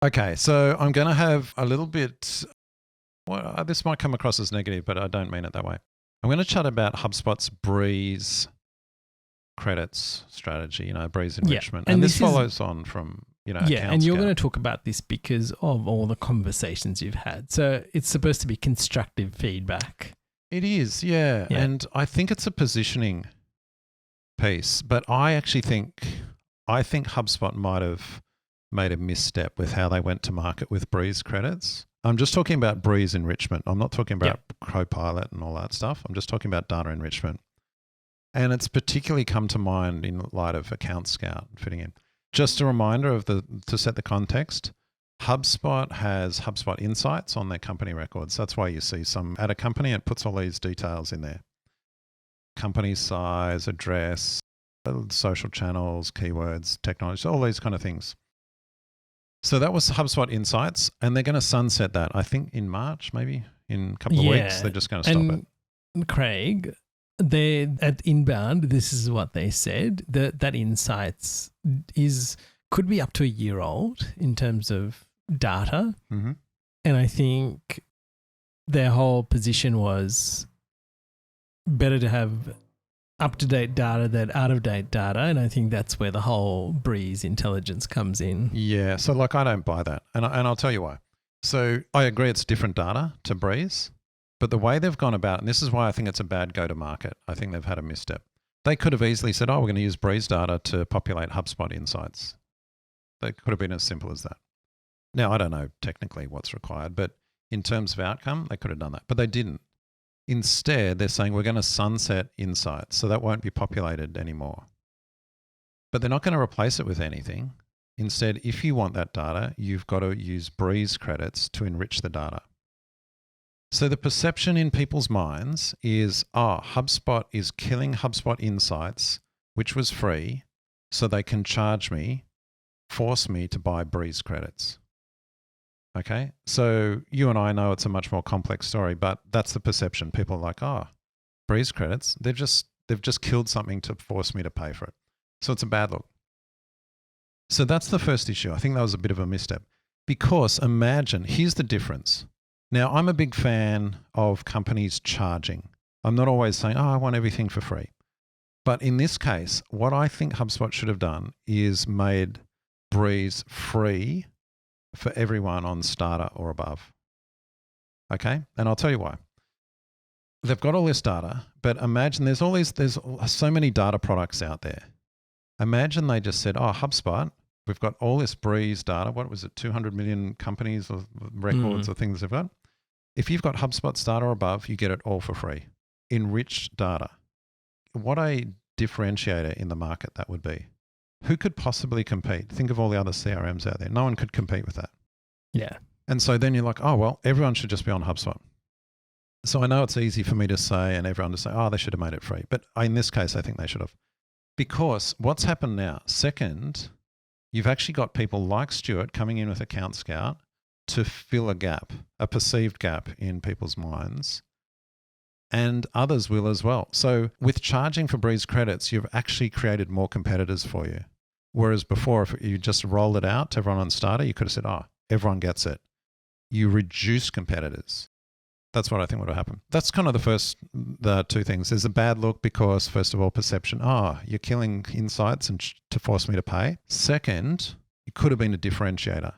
Okay, so I'm going to have a little bit. Well, this might come across as negative, but I don't mean it that way. I'm going to chat about HubSpot's Breeze credits strategy, Breeze Yeah, enrichment. and And this this is follows on from, yeah, Account and you're going Scout. to talk about this because of all the conversations you've had. So it's supposed to be constructive feedback. It is, yeah. Yeah. And I think it's a positioning piece, but I think HubSpot might have made a misstep with how they went to market with Breeze credits. I'm just talking about Breeze enrichment. I'm not talking about Copilot and all that stuff. I'm just talking about data enrichment. And it's particularly come to mind in light of Account Scout fitting in. Just a reminder to set the context, HubSpot has HubSpot Insights on their company records. That's why you see some at a company, it puts all these details in there. Company size, address, social channels, keywords, technology, all these kind of things. So that was HubSpot Insights, and they're going to sunset that, I think, in March, maybe in a couple of weeks. They're just going to stop it. Craig, they at Inbound, this is what they said, that Insights could be up to a year old in terms of data. Mm-hmm. And I think their whole position was better to have up-to-date data than out-of-date data, and I think that's where the whole Breeze intelligence comes in. Yeah, so I don't buy that, and I'll tell you why. So I agree it's different data to Breeze, but the way they've gone about, and this is why I think it's a bad go-to-market, I think they've had a misstep. They could have easily said, we're going to use Breeze data to populate HubSpot Insights. They could have been as simple as that. Now, I don't know technically what's required, but in terms of outcome, they could have done that, but they didn't. Instead, they're saying we're going to sunset Insights, so that won't be populated anymore. But they're not going to replace it with anything. Instead, if you want that data, you've got to use Breeze credits to enrich the data. So the perception in people's minds is, HubSpot is killing HubSpot Insights, which was free, so they can charge me, force me to buy Breeze credits. Okay, so you and I know it's a much more complex story, but that's the perception. People are like, Breeze credits, they've just killed something to force me to pay for it. So it's a bad look. So that's the first issue. I think that was a bit of a misstep. Because imagine, here's the difference. Now, I'm a big fan of companies charging. I'm not always saying, I want everything for free. But in this case, what I think HubSpot should have done is made Breeze free for everyone on starter or above. Okay? And I'll tell you why. They've got all this data, but imagine there's so many data products out there. Imagine they just said, HubSpot, we've got all this Breeze data. What was it? 200 million companies or records or things they've got. If you've got HubSpot starter or above, you get it all for free. Enriched data. What a differentiator in the market that would be. Who could possibly compete? Think of all the other CRMs out there. No one could compete with that. Yeah. And so then you're like, everyone should just be on HubSpot. So I know it's easy for me to say and everyone to say, they should have made it free. But in this case, I think they should have. Because what's happened now, second, you've actually got people like Stuart coming in with Account Scout to fill a gap, a perceived gap in people's minds. And others will as well. So with charging for Breeze credits, you've actually created more competitors for you. Whereas before, if you just rolled it out to everyone on starter, you could have said, everyone gets it. You reduce competitors. That's what I think would have happened. That's kind of the two things. There's a bad look because, first of all, perception, you're killing Insights and to force me to pay. Second, it could have been a differentiator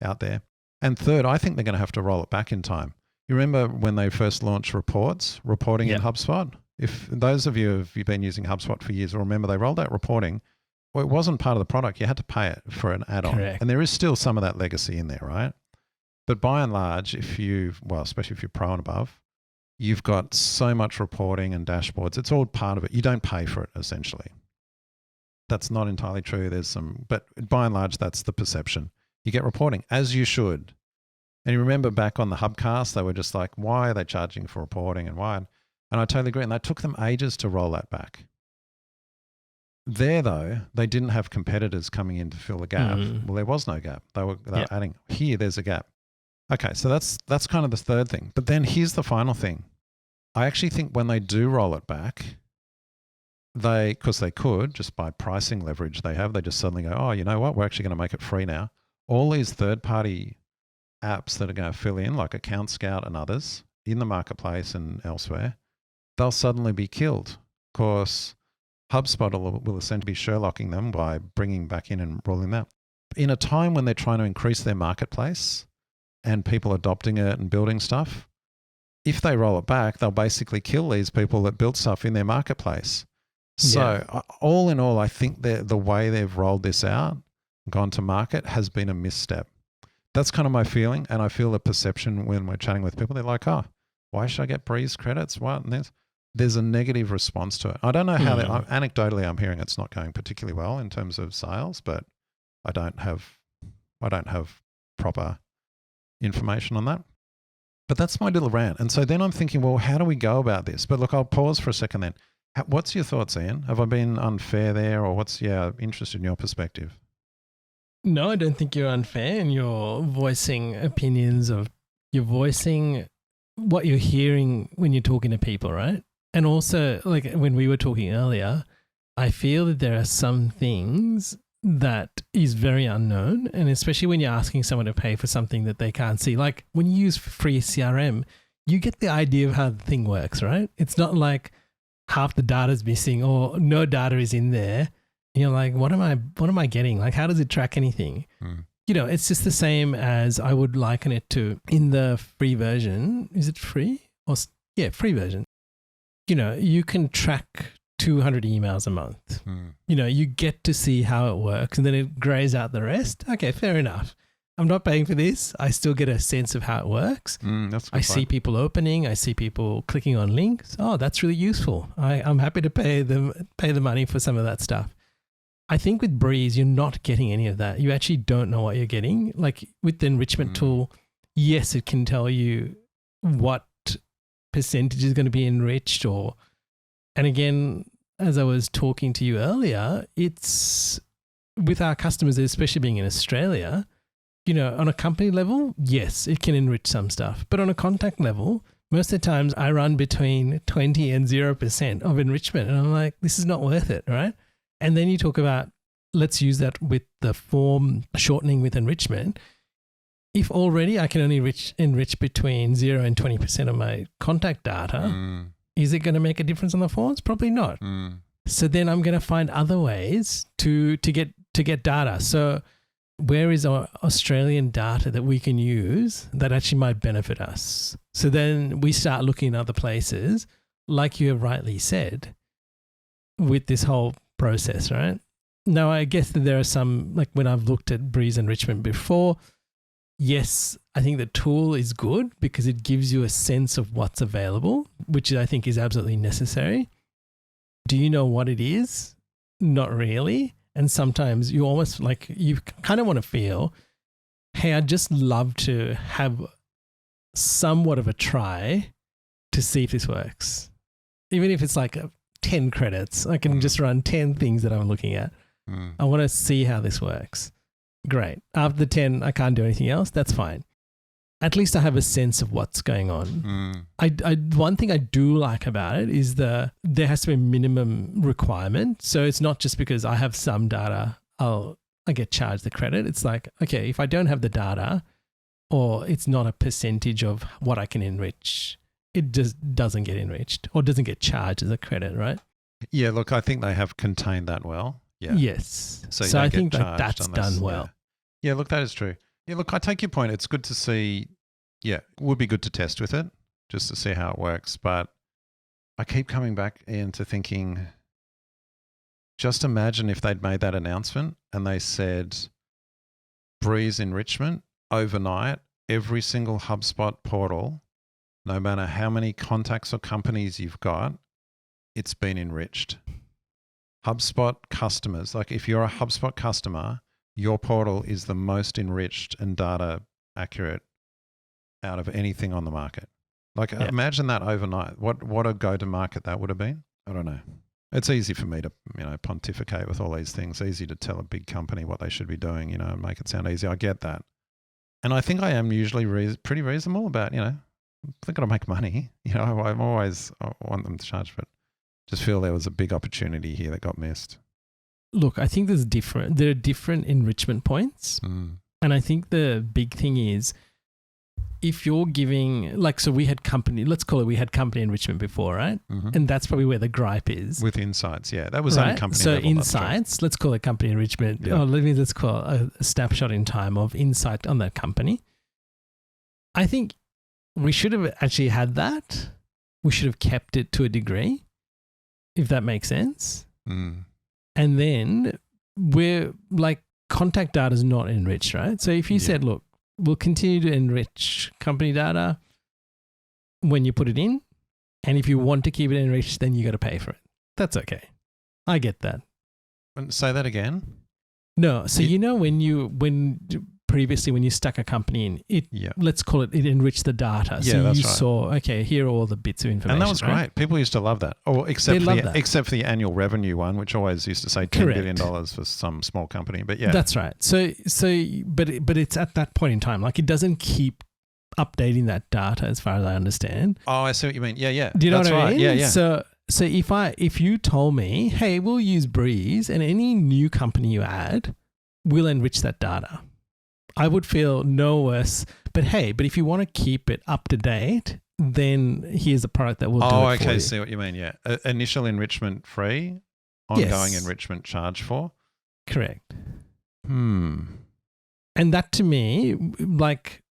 out there. And third, I think they're going to have to roll it back in time. You remember when they first launched reporting in HubSpot? If those of you have been using HubSpot for years will remember they rolled out reporting. Well, it wasn't part of the product. You had to pay it for an add-on. Correct. And there is still some of that legacy in there, right? But by and large, especially if you're pro and above, you've got so much reporting and dashboards. It's all part of it. You don't pay for it, essentially. That's not entirely true. But by and large, that's the perception. You get reporting, as you should. And you remember back on the Hubcast, they were just like, why are they charging for reporting and why? And I totally agree. And they took them ages to roll that back. There, though, they didn't have competitors coming in to fill the gap. Well, there was no gap. They were adding. Here, there's a gap. Okay, so that's kind of the third thing. But then here's the final thing. I actually think when they do roll it back, because they could, just by pricing leverage they just suddenly go, you know what, we're actually going to make it free now. all these third-party apps that are going to fill in, like Account Scout and others, in the marketplace and elsewhere, they'll suddenly be killed. Of course, HubSpot will essentially be Sherlocking them by bringing back in and rolling them out. In a time when they're trying to increase their marketplace and people adopting it and building stuff, if they roll it back, they'll basically kill these people that built stuff in their marketplace. So all in all, I think the way they've rolled this out, gone to market, has been a misstep. That's kind of my feeling, and I feel the perception when we're chatting with people. They're like, oh, why should I get Breeze credits? What? And there's a negative response to it. I don't know how anecdotally I'm hearing it's not going particularly well in terms of sales, but I don't have proper information on that. But that's my little rant. And so then I'm thinking, well, how do we go about this? But look, I'll pause for a second then. What's your thoughts, Ian? Have I been unfair there, or interested in your perspective? No, I don't think you're unfair, and you're voicing you're voicing what you're hearing when you're talking to people, right? And also, like when we were talking earlier, I feel that there are some things that is very unknown, and especially when you're asking someone to pay for something that they can't see. Like when you use free CRM, you get the idea of how the thing works, right? It's not like half the data is missing or no data is in there. You're like, what am I getting? Like, how does it track anything? It's just the same as I would liken it to in the free version. Is it free? Free version. You can track 200 emails a month. You get to see how it works, and then it grays out the rest. Okay, fair enough. I'm not paying for this. I still get a sense of how it works. That's good. I see people opening. I see people clicking on links. Oh, that's really useful. I'm happy to pay the money for some of that stuff. I think with Breeze, you're not getting any of that. You actually don't know what you're getting. Like with the enrichment tool, yes, it can tell you what percentage is going to be enriched, and again, as I was talking to you earlier, it's with our customers, especially being in Australia, on a company level, yes, it can enrich some stuff. But on a contact level, most of the times I run between 20 and 0% of enrichment. And I'm like, this is not worth it, right? And then you talk about, let's use that with the form shortening with enrichment. If already I can only enrich between 0 and 20% of my contact data, is it going to make a difference on the forms? Probably not. So then I'm going to find other ways to get data. So where is our Australian data that we can use that actually might benefit us? So then we start looking in other places, like you have rightly said, with this whole process, right? Now, I guess that there are some, like when I've looked at Breeze enrichment before, yes, I think the tool is good because it gives you a sense of what's available, which I think is absolutely necessary. Do you know what it is? Not really. And sometimes you almost you kind of want to feel, hey, I'd just love to have somewhat of a try to see if this works. Even if it's like 10 credits, I can just run 10 things that I'm looking at. I want to see how this works. Great. After the 10, I can't do anything else. That's fine. At least I have a sense of what's going on. One thing I do like about it is there has to be a minimum requirement. So it's not just because I have some data, I get charged the credit. It's like, okay, if I don't have the data or it's not a percentage of what I can enrich, it just doesn't get enriched or doesn't get charged as a credit, right? Yeah, look, I think they have contained that well. Yeah. Yes. So I think that's done well. Yeah, look, that is true. Yeah, look, I take your point. It's good to see. Yeah, it would be good to test with it just to see how it works. But I keep coming back into thinking, just imagine if they'd made that announcement and they said Breeze enrichment overnight, every single HubSpot portal, no matter how many contacts or companies you've got, it's been enriched. HubSpot customers, like if you're a HubSpot customer, your portal is the most enriched and data accurate out of anything on the market. Like imagine that overnight. What a go-to-market that would have been. I don't know. It's easy for me to, pontificate with all these things. Easy to tell a big company what they should be doing, and make it sound easy. I get that. And I think I am usually pretty reasonable about, they've got to make money. I want them to charge, but just feel there was a big opportunity here that got missed. Look, I think there are different enrichment points. And I think the big thing is if you're giving, like, so we had company, let's call it, we had company enrichment before, right? Mhm. And that's probably where the gripe is. With insights, yeah. That was only Right? company So level, that's true. insights, let's call it company enrichment. Yeah. Let's call it a snapshot in time of insight on that company. I think we should have actually had that. We should have kept it to a degree, if that makes sense. Mm. And then we're like, contact data is not enriched, right? So if you Yeah. said, look, we'll continue to enrich company data when you put it in, and if you want to keep it enriched, then you got to pay for it. That's okay. I get that. And say that again. No, so It- you know when previously when you stuck a company in, it Yeah. let's call it, it enriched the data. Yeah, So that's you right. saw, okay, here are all the bits of information. And that was right? great. People used to love that. Or They except love that. except for the annual revenue one, which always used to say $10 billion Correct. for some small company. But yeah. That's right. But it's at that point in time. Like, it doesn't keep updating that data, as far as I understand. Oh, I see what you mean. Yeah, yeah. Do you know That's what I right. mean? Yeah, yeah. So if you told me, hey, we'll use Breeze, and any new company you add, we'll enrich that data, I would feel no worse. But hey, if you want to keep it up to date, then here's a product that will do Oh, it for okay. you. See what you mean. Yeah. Initial enrichment free, ongoing Yes. enrichment charge for. Correct. Hmm. And that, to me, like,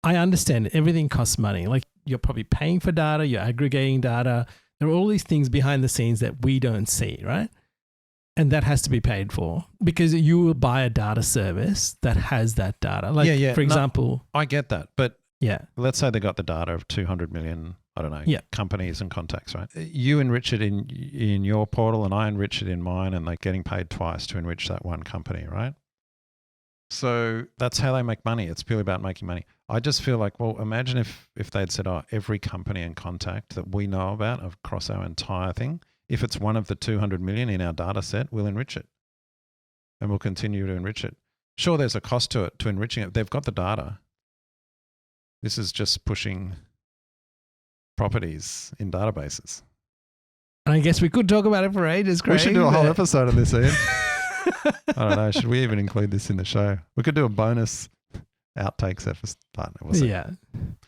I understand everything costs money. Like, you're probably paying for data, you're aggregating data. There are all these things behind the scenes that we don't see, right? And that has to be paid for, because you will buy a data service that has that data. Like, Yeah. for No. example, I get that. But yeah, let's say they got the data of 200 million, I don't know, Yeah. companies and contacts, right? You enrich it in your portal and I enrich it in mine, and they're getting paid twice to enrich that one company, right? So that's how they make money. It's purely about making money. I just feel like, well, imagine if they'd said, oh, every company and contact that we know about across our entire thing, if it's one of the 200 million in our data set, we'll enrich it. And we'll continue to enrich it. Sure, there's a cost to it, to enriching it. They've got the data. This is just pushing properties in databases. and I guess we could talk about it for ages, Craig. We should do a whole but- episode on this, Ian. I don't know. Should we even include this in the show? We could do a bonus outtakes episode. We'll see. Yeah.